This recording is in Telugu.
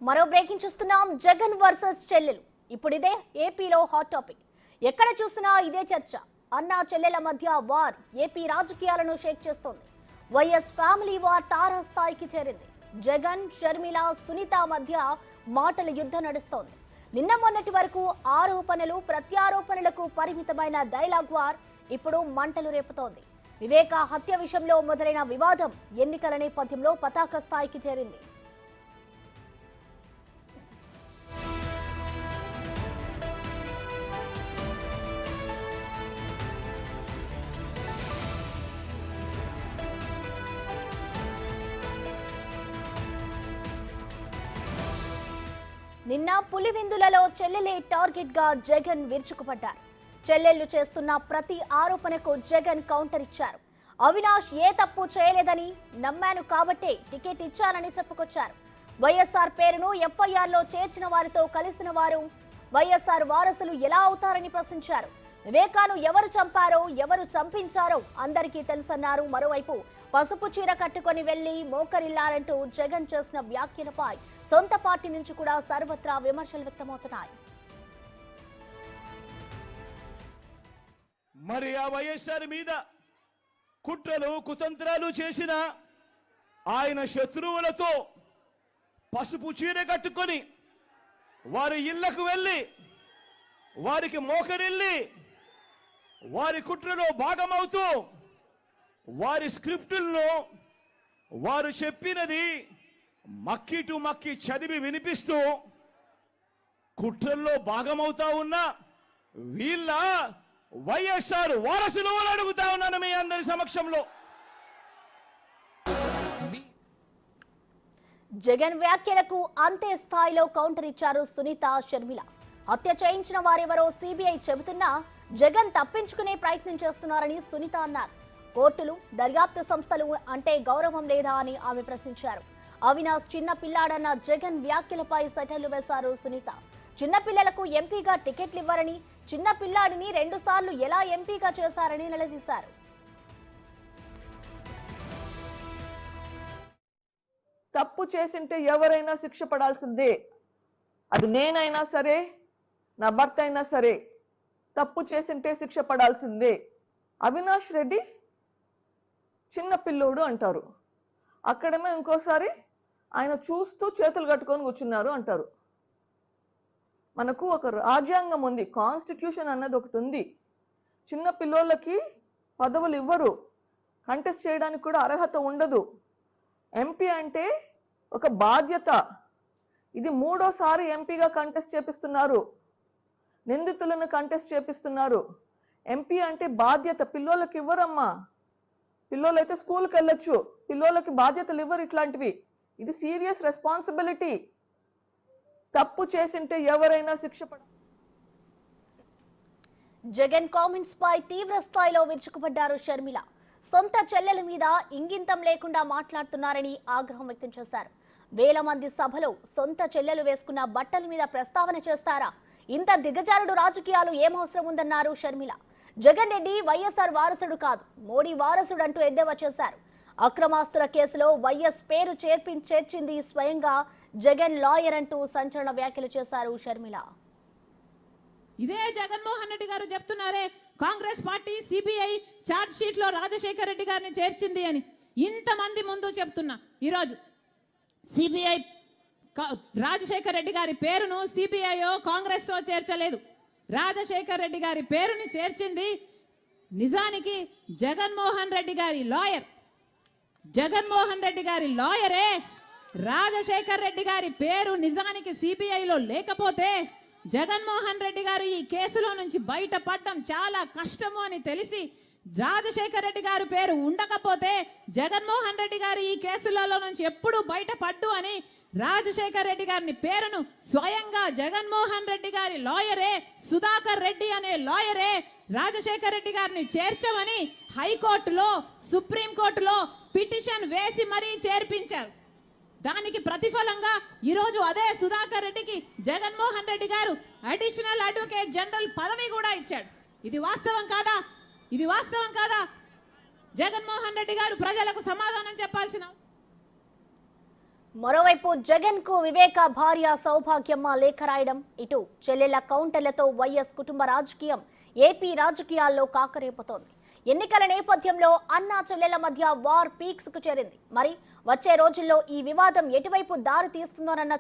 మరో బ్రేకింగ్ చూస్తున్నాం. జగన్ వర్సెస్ చెల్లెలు. ఇప్పుడు ఇదే ఏపీలో హాట్ టాపిక్. ఎక్కడ చూసినా ఇదే చర్చ. అన్నా చెల్లెల మధ్య వార్ ఏపీ రాజకీయాలను షేక్ చేస్తోంది. వైఎస్ ఫ్యామిలీ వార్ తారాస్థాయికి చేరింది. జగన్, షర్మిల, సునీత మధ్య మాటల యుద్ధం నడుస్తోంది. నిన్న మొన్నటి వరకు ఆరోపణలు ప్రత్యారోపణలకు పరిమితమైన డైలాగ్ వార్ ఇప్పుడు మంటలు రేపుతోంది. వివేక హత్య విషయంలో మొదలైన వివాదం ఎన్నికల నేపథ్యంలో పతాక స్థాయికి చేరింది. నిన్న పులివిందులలో చెల్లెలే టార్గెట్ గా జగన్ విరుచుకుపడ్డారు. చెల్లెళ్లు చేస్తున్న ప్రతి ఆరోపణకు జగన్ కౌంటర్ ఇచ్చారు. అవినాష్ ఏ తప్పు చేయలేదని, నమ్మాను కాబట్టే టికెట్ ఇచ్చానని చెప్పుకొచ్చారు. వైఎస్ఆర్ పేరును ఎఫ్ఐఆర్లో చేర్చిన వారితో కలిసిన వారు వైఎస్ఆర్ వారసులు ఎలా అవుతారని ప్రశ్నించారు. వివేకాను ఎవరు చంపారో, ఎవరు చంపించారో అందరికీ తెలుసన్నారు. మరోవైపు పసుపు చీర కట్టుకొని వెళ్లి మోకరిల్లారంటూ జగన్ చేసిన వ్యాఖ్యలపై సొంత పార్టీ నుంచి కూడా సర్వత్రా విమర్శలు వ్యక్తమవుతున్నాయి. మరి ఆ వైఎస్ఆర్ మీద కుట్రలు కుతంత్రాలు చేసిన ఆయన శత్రువులతో పసుపు చీర కట్టుకొని వారి ఇళ్లకు వెళ్ళి వారికి మోకరిల్లి వారి కుట్రలో భాగమవుతూ వారి స్క్రిప్టులను వారు చెప్పినది మక్కి టు మక్కి చదివి వినిపిస్తూ కుట్రల్లో భాగమవుతా ఉన్న వీళ్ళ వైఎస్ఆర్ వారసులు అడుగుతా ఉన్నాను మీ అందరి సమక్షంలో. జగన్ వ్యాఖ్యలకు అంతే స్థాయిలో కౌంటర్ ఇచ్చారు సునీత, షర్మిల. హత్య చేయించిన వారెవరో సిబిఐ చెబుతున్నా జగన్ తప్పించుకునే ప్రయత్నం చేస్తున్నారని సునీత అన్నారు. కోర్టులు, దర్యాప్తు సంస్థలు అంటే గౌరవం లేదా అని ఆమె ప్రశ్నించారు. అవినాష్ చిన్న పిల్లాడన్న జగన్ వ్యాఖ్యలపై సెటర్లు వేశారు సునీత. చిన్న పిల్లలకు ఎంపీగా టికెట్లు ఇవ్వరని, చిన్న పిల్లాడిని 2 సార్లు ఎలా ఎంపీగా చేశారని నిలదీశారు. తప్పు చేసింటే ఎవరైనా శిక్ష పడాల్సిందే. అది నేనైనా సరే, నా భర్త అయినా సరే. తప్పు చేసింటే శిక్ష పడాల్సిందే. అవినాష్ రెడ్డి చిన్న పిల్లోడు అంటారు. అక్కడేమో ఇంకోసారి ఆయన చూస్తూ చేతులు కట్టుకొని కూర్చున్నారు అంటారు. మనకు ఒక రాజ్యాంగం ఉంది, కాన్స్టిట్యూషన్ అన్నది ఒకటి ఉంది. చిన్న పిల్లోళ్ళకి పదవులు ఇవ్వరు, కంటెస్ట్ చేయడానికి కూడా అర్హత ఉండదు. ఎంపీ అంటే ఒక బాధ్యత. ఇది 3వ సారి ఎంపీగా కంటెస్ట్ చేపిస్తున్నారు, నిందితులను కంటెస్ట్ చేపిస్తున్నారు. ఎంపీ అంటే బాధ్యత. పిల్లోళ్ళకి ఇవ్వరమ్మా. పిల్లోళ్ళు అయితే స్కూల్కి వెళ్ళొచ్చు, పిల్లోళ్ళకి బాధ్యతలు ఇవ్వరు. ఇట్లాంటివి ఇది సీరియస్ రెస్పాన్సిబిలిటీ. తప్పు చేసింటే ఎవరైనా శిక్ష పడ. జగన్ కామెంట్స్ పై తీవ్ర స్థాయిలో విరుచుకుపడ్డారు షర్మిల. సొంత చెల్లెల మీద ఇంగితం లేకుండా మాట్లాడుతున్నారని ఆగ్రహం వ్యక్తం చేశారు. వేల మంది సభలో సొంత చెల్లెలు వేసుకున్న బట్టల మీద ప్రస్తావన చేస్తారా? ఇంత దిగజారుడు రాజకీయాలు ఏమవసరం ఉందన్నారు షర్మిల. జగన్ రెడ్డి వైఎస్ఆర్ వారసుడు కాదు, మోడీ వారసుడు అంటూ ఎద్దేవా చేశారు. అక్రమాస్తుల కేసులో వైఎస్ పేరు చేర్చింది స్వయంగా జగన్ లాయర్ అంటూ సంచలన వ్యాఖ్యలు చేశారు షర్మిల. ఇదే జగన్మోహన్ రెడ్డి గారు చెప్తున్నారే, Congress party CBI charge sheet లో రాజశేఖర్ రెడ్డి గారిని చేర్చింది అని. ఇంతమంది ముందు చెప్తున్నా, ఈరోజు సిబిఐ రాజశేఖర్ రెడ్డి గారి పేరును సిబిఐయో కాంగ్రెస్ తో చేర్చలేదు. రాజశేఖర్ రెడ్డి గారి పేరుని చేర్చింది నిజానికి జగన్మోహన్ రెడ్డి గారి లాయర్. జగన్మోహన్ రెడ్డి గారి లాయరే. రాజశేఖర్ రెడ్డి గారి పేరు నిజానికి సిబిఐలో లేకపోతే జగన్మోహన్ రెడ్డి గారు ఈ కేసులో నుంచి బయటపడడం చాలా కష్టము అని తెలిసి, రాజశేఖర్ రెడ్డి గారి పేరు ఉండకపోతే జగన్మోహన్ రెడ్డి గారు ఈ కేసులలో నుంచి ఎప్పుడు బయటపడ్డు అని రాజశేఖర్ రెడ్డి గారిని పేరును స్వయంగా జగన్మోహన్ రెడ్డి గారి లాయరే, సుధాకర్ రెడ్డి అనే లాయరే రాజశేఖర్ రెడ్డి గారిని చేర్చమని హైకోర్టులో, సుప్రీంకోర్టులో పిటిషన్ వేసి మరీ చేర్పించారు. దానికి ప్రతిఫలంగా ఈరోజు అదే సుధాకర్ రెడ్డికి జగన్మోహన్ రెడ్డి గారు అడిషనల్ అడ్వకేట్ జనరల్ పదవి కూడా ఇచ్చాడు. ఇది వాస్తవం కాదా? ఇది వాస్తవం కాదా? జగన్మోహన్ రెడ్డి గారు ప్రజలకు సమాధానం చెప్పాల్సిన మరోవైపు జగన్ కు వివేక భార్య సౌభాగ్యమ్మ లేఖ రాయడం, ఇటు చెల్లెల కౌంటర్లతో వైఎస్ కుటుంబ రాజకీయం ఏపీ రాజకీయాల్లో కాకరేపుతోంది. ఎన్నికల నేపథ్యంలో అన్నా చెల్లెల మధ్య వార్ పీక్స్ కు చేరింది. మరి వచ్చే రోజుల్లో ఈ వివాదం ఎటువైపు దారి తీస్తుందోనన్న